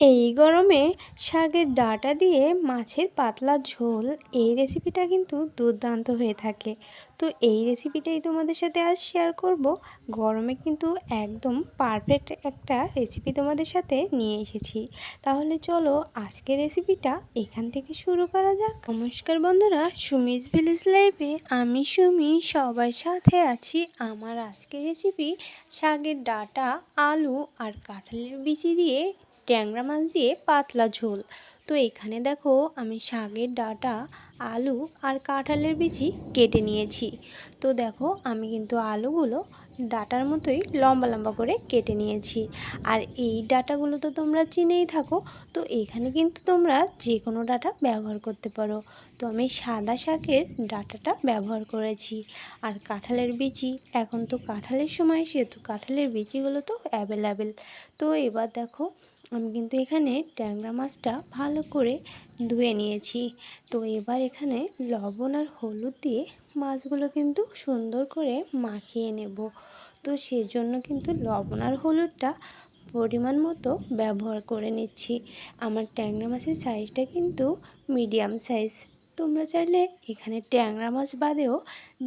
এই গরমে শাকের ডাঁটা দিয়ে মাছের পাতলা ঝোল, এই রেসিপিটা কিন্তু দুর্দান্ত হয়ে থাকে। তো এই রেসিপিটাই তোমাদের সাথে আজ শেয়ার করব। গরমে কিন্তু একদম পারফেক্ট একটা রেসিপি তোমাদের সাথে নিয়ে এসেছি। তাহলে চলো আজকের রেসিপিটা এখান থেকে শুরু করা যাক। নমস্কার বন্ধুরা, সুমিস ভিলেজ লাইফে আমি সুমি সবার সাথে আছি। আমার আজকের রেসিপি শাকের ডাঁটা, আলু আর কাঁঠালের বিচি দিয়ে ট্যাংরা মাছ দিয়ে পাতলা ঝোল। তো এখানে দেখো আমি শাকের ডাঁটা, আলু আর কাঁঠালের বিচি কেটে নিয়েছি। তো দেখো আমি কিন্তু আলুগুলো ডাঁটার মতোই লম্বা লম্বা করে কেটে নিয়েছি। আর এই ডাঁটাগুলো তো তোমরা চিনেই থাকো। তো এখানে কিন্তু তোমরা যে কোনো ডাঁটা ব্যবহার করতে পারো। তো আমি সাদা শাকের ডাঁটাটা ব্যবহার করেছি। আর কাঁঠালের বিচি, এখন তো কাঁঠালের সময়, সেহেতু কাঁঠালের বিচিগুলো তো অ্যাভেলেবেল। তো এবার দেখো আমি কিন্তু এখানে ট্যাংরা মাছটা ভালো করে ধুয়ে নিয়েছি। তো এবার এখানে লবণ আর হলুদ দিয়ে মাছগুলো কিন্তু সুন্দর করে মাখিয়ে নেব। তো সেজন্য কিন্তু লবণ আর হলুদটা পরিমাণ মতো ব্যবহার করে নিচ্ছি। আমার ট্যাংরা মাছের সাইজটা কিন্তু মিডিয়াম সাইজ। তোমরা চাইলে এখানে ট্যাংরা মাছ বাদেও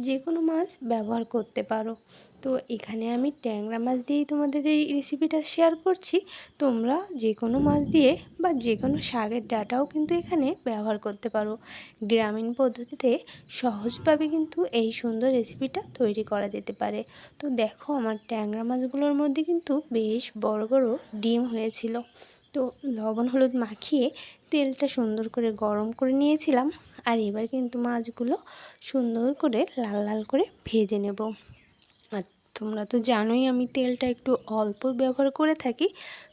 যে কোনো মাছ ব্যবহার করতে পারো। তো এখানে আমি ট্যাংরা মাছ দিয়েই তোমাদের এই রেসিপিটা শেয়ার করছি। তোমরা যে কোনো মাছ দিয়ে বা যে কোনো শাকের ডাঁটাও কিন্তু এখানে ব্যবহার করতে পারো। গ্রামীণ পদ্ধতিতে সহজভাবে কিন্তু এই সুন্দর রেসিপিটা তৈরি করা যেতে পারে। তো দেখো আমার ট্যাংরা মাছগুলোর মধ্যে কিন্তু বেশ বড় বড় ডিম হয়েছিল। তো লবণ হলুদ মাখিয়ে তেলটা সুন্দর করে গরম করে নিয়েছিলাম। আর এবার কিন্তু মাছগুলো সুন্দর করে লাল লাল করে ভেজে নেব। আর তোমরা তো জানোই আমি তেলটা একটু অল্প ব্যবহার করে থাকি।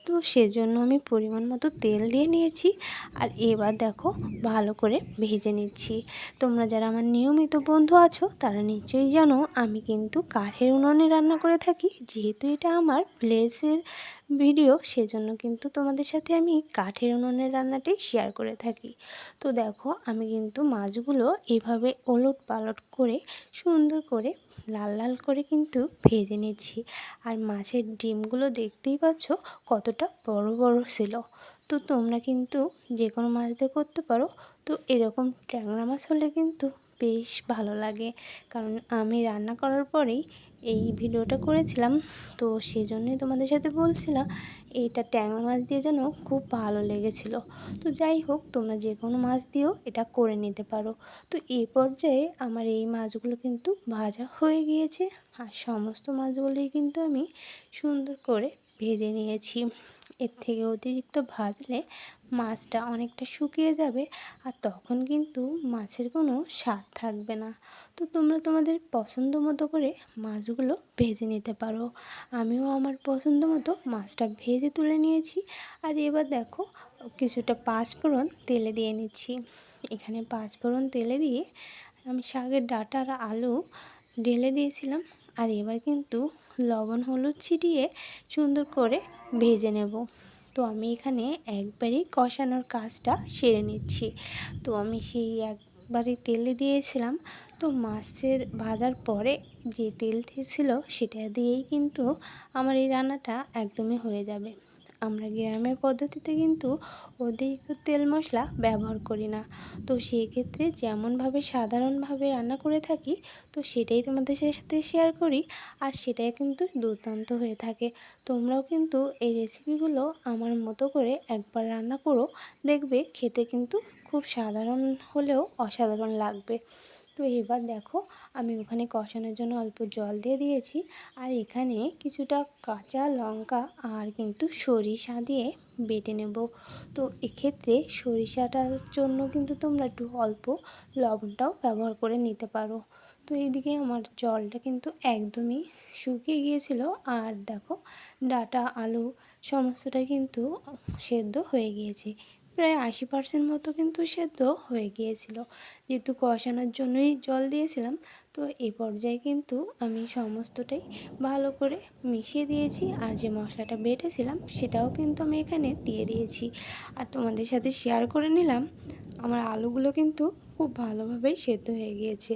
তো সেজন্য আমি পরিমাণ মতো তেল দিয়ে নিয়েছি। আর এবার দেখো ভালো করে ভেজে নিচ্ছি। তোমরা যারা আমার নিয়মিত বন্ধু আছো তারা নিশ্চয়ই জানো আমি কিন্তু কাঠের উনুনে রান্না করে থাকি। যেহেতু এটা আমার ভিলেজের ভিডিও, সেজন্য কিন্তু তোমাদের সাথে আমি কাঠের উনুনের রান্নাটাই শেয়ার করে থাকি। তো দেখো আমি কিন্তু মাছগুলো এভাবে ওলট পালট করে সুন্দর করে লাল লাল করে কিন্তু ভেজে নিচ্ছি। আর মাছের ডিমগুলো দেখতেই পাচ্ছ কতটা বড় বড় ছিল। তো তোমরা কিন্তু যে কোনো মাছ দিয়ে করতে পারো। তো এরকম ট্যাংরা মাছ হলে কিন্তু বেশ ভালো লাগে, কারণ আমি রান্না করার পরেই এই ভিডিওটা করেছিলাম। তো সেজন্যই তোমাদের সাথে বলছিলাম এইটা ট্যাংরা মাছ দিয়ে যেন খুব ভালো লেগেছিল। তো যাই হোক, তোমরা যে কোনো মাছ দিয়েও এটা করে নিতে পারো। তো এই পর্যায়ে আমার এই মাছগুলো কিন্তু ভাজা হয়ে গিয়েছে। আর সমস্ত মাছগুলোই কিন্তু আমি সুন্দর করে ভেজে নিয়েছি। এর থেকে অতিরিক্ত ভাজলে মাছটা অনেকটা শুকিয়ে যাবে, আর তখন কিন্তু মাছের কোনো স্বাদ থাকবে না। তো তোমরা তোমাদের পছন্দ মতো করে মাছগুলো ভেজে নিতে পারো। আমিও আমার পছন্দ মতো মাছটা ভেজে তুলে নিয়েছি। আর এবার দেখো কিছুটা পাঁচফোড়ন তেলে দিয়ে নিচ্ছি। এখানে পাঁচফোড়ন তেলে দিয়ে আমি শাকের ডাঁটা আর আলু ঢেলে দিয়েছিলাম। আর এবার কিন্তু লবণ হলুদ ছিটিয়ে সুন্দর করে ভেজে নেব। তো আমি এখানে একবারই কষানোর কাজটা সেরে নিচ্ছি। তো আমি সেই একবারই তেলে দিয়েছিলাম। তো মাছের ভাজার পরে যে তেল ছিল সেটা দিয়েই কিন্তু আমার এই রান্নাটা একদমই হয়ে যাবে। আমরা গ্রামের পদ্ধতিতে কিন্তু অতিরিক্ত তেল মশলা ব্যবহার করি না। তো সেক্ষেত্রে যেমনভাবে সাধারণভাবে রান্না করে থাকি, তো সেটাই তোমাদের সাথে শেয়ার করি। আর সেটাই কিন্তু দুর্দান্ত হয়ে থাকে। তোমরাও কিন্তু এই রেসিপিগুলো আমার মতো করে একবার রান্না করো, দেখবে খেতে কিন্তু খুব সাধারণ হলেও অসাধারণ লাগবে। তো এবার দেখো আমি ওখানে কষানোর জন্য অল্প জল দিয়ে দিয়েছি। আর এখানে কিছুটা কাঁচা লঙ্কা আর কিন্তু সরিষা দিয়ে বেটে নেব। তো এক্ষেত্রে সরিষাটার জন্য কিন্তু তোমরা একটু অল্প লবণটাও ব্যবহার করে নিতে পারো। তো এইদিকে আমার জলটা কিন্তু একদমই শুকিয়ে গিয়েছিল। আর দেখো ডাঁটা আলু সমস্তটাই কিন্তু সেদ্ধ হয়ে গিয়েছে, প্রায় 80% মতো কিন্তু সেদ্ধ হয়ে গিয়েছিল, যেহেতু কষানোর জন্যই জল দিয়েছিলাম। তো এই পর্যায়ে কিন্তু আমি সমস্তটাই ভালো করে মিশিয়ে দিয়েছি। আর যে মশলাটা বেটেছিলাম সেটাও কিন্তু আমি এখানে দিয়ে দিয়েছি। আর তোমাদের সাথে শেয়ার করে নিলাম আমার আলুগুলো কিন্তু খুব ভালোভাবেই সেদ্ধ হয়ে গিয়েছে।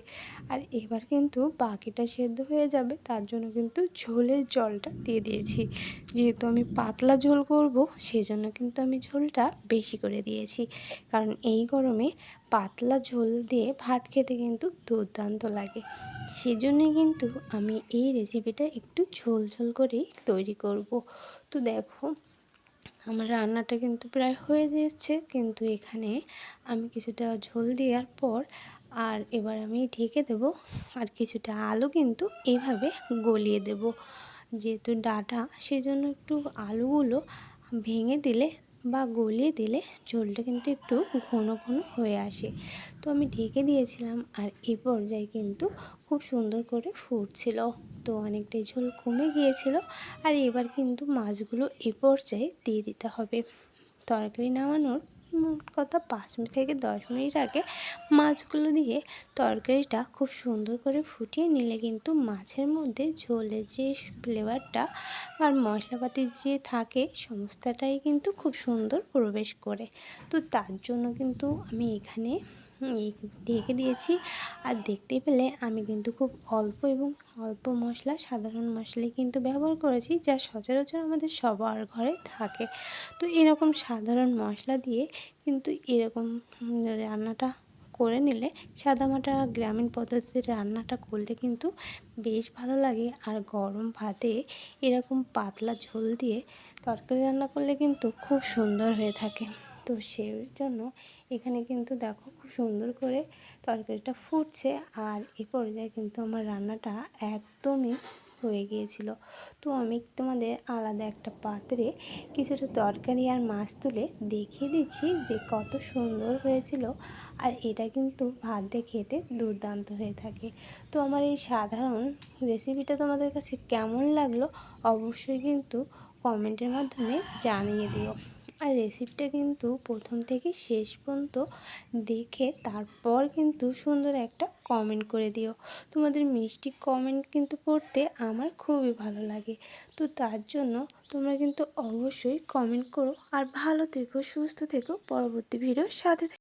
আর এবার কিন্তু বাকিটা সেদ্ধ হয়ে যাবে, তার জন্য কিন্তু ঝোলের জলটা দিয়ে দিয়েছি। যেহেতু আমি পাতলা ঝোল করব, সেজন্য কিন্তু আমি ঝোলটা বেশি করে দিয়েছি। কারণ এই গরমে পাতলা ঝোল দিয়ে ভাত খেতে কিন্তু দুর্দান্ত লাগে। সেজন্যই কিন্তু আমি এই রেসিপিটা একটু ঝোল ঝোল করেই তৈরি করব। তো দেখো, আমার রান্নাটা কিন্তু প্রায় হয়ে যাচ্ছে, কিন্তু এখানে আমি কিছুটা ঝোল দেওয়ার পর আর এবার আমি ঢেকে দেব। আর কিছুটা আলু কিন্তু এভাবে গলিয়ে দেব। যেহেতু ডাঁটা, সেজন্য একটু আলুগুলো ভেঙে দিলে বা গলিয়ে দিলে ঝোলটা কিন্তু একটু ঘন ঘন হয়ে আসে। তো আমি ঢেকে দিয়েছিলাম, আর এই পর্যায়ে কিন্তু খুব সুন্দর করে ফুটছিল। তো অনেকটাই ঝোল কমে গিয়েছিল। আর এবার কিন্তু মাছগুলো এ পর্যায়ে দিয়ে দিতে হবে। তরকারি নামানোর মোট কথা 5 থেকে 10 মিনিট আগে মাছগুলো দিয়ে তরকারিটা খুব সুন্দর করে ফুটিয়ে নিলে কিন্তু মাছের মধ্যে ঝোলের যে ফ্লেভারটা আর মশলাপাতির যে থাকে সমস্তটাই কিন্তু খুব সুন্দর প্রবেশ করে। তো তার জন্য কিন্তু আমি এখানে ঢেকে দিয়েছি। আর দেখতে পেলে আমি কিন্তু খুব অল্প মশলা, সাধারণ মশলাই কিন্তু ব্যবহার করেছি, যা সচরাচর আমাদের সবার ঘরে থাকে। তো এরকম সাধারণ মশলা দিয়ে কিন্তু এরকম রান্নাটা করে নিলে, সাদামাটা গ্রামীণ পদ্ধতিতে রান্নাটা করলে কিন্তু বেশ ভালো লাগে। আর গরম ভাতে এরকম পাতলা ঝোল দিয়ে তরকারি রান্না করলে কিন্তু খুব সুন্দর হয়ে থাকে। তো সেই জন্য এখানে কিন্তু দেখো খুব সুন্দর করে তরকারিটা ফুটছে। আর এ পর্যায়ে কিন্তু আমার রান্নাটা একদমই হয়ে গিয়েছিল। তো আমি তোমাদের আলাদা একটা পাত্রে কিছুটা তরকারি আর মাছ তুলে দেখিয়ে দিচ্ছি যে কত সুন্দর হয়েছিল। আর এটা কিন্তু ভাত দিয়ে খেতে দুর্দান্ত হয়ে থাকে। তো আমার এই সাধারণ রেসিপিটা তোমাদের কাছে কেমন লাগলো অবশ্যই কিন্তু কমেন্টের মাধ্যমে জানিয়ে দিও। আর রেসিপিটা কিন্তু প্রথম থেকে শেষ পর্যন্ত দেখে তারপর কিন্তু সুন্দর একটা কমেন্ট করে দিও। তোমাদের মিষ্টি কমেন্ট কিন্তু পড়তে আমার খুবই ভালো লাগে। তো তার জন্য তোমরা কিন্তু অবশ্যই কমেন্ট করো। আর ভালো থেকো, সুস্থ থেকো, পরবর্তী ভিডিওর সাথে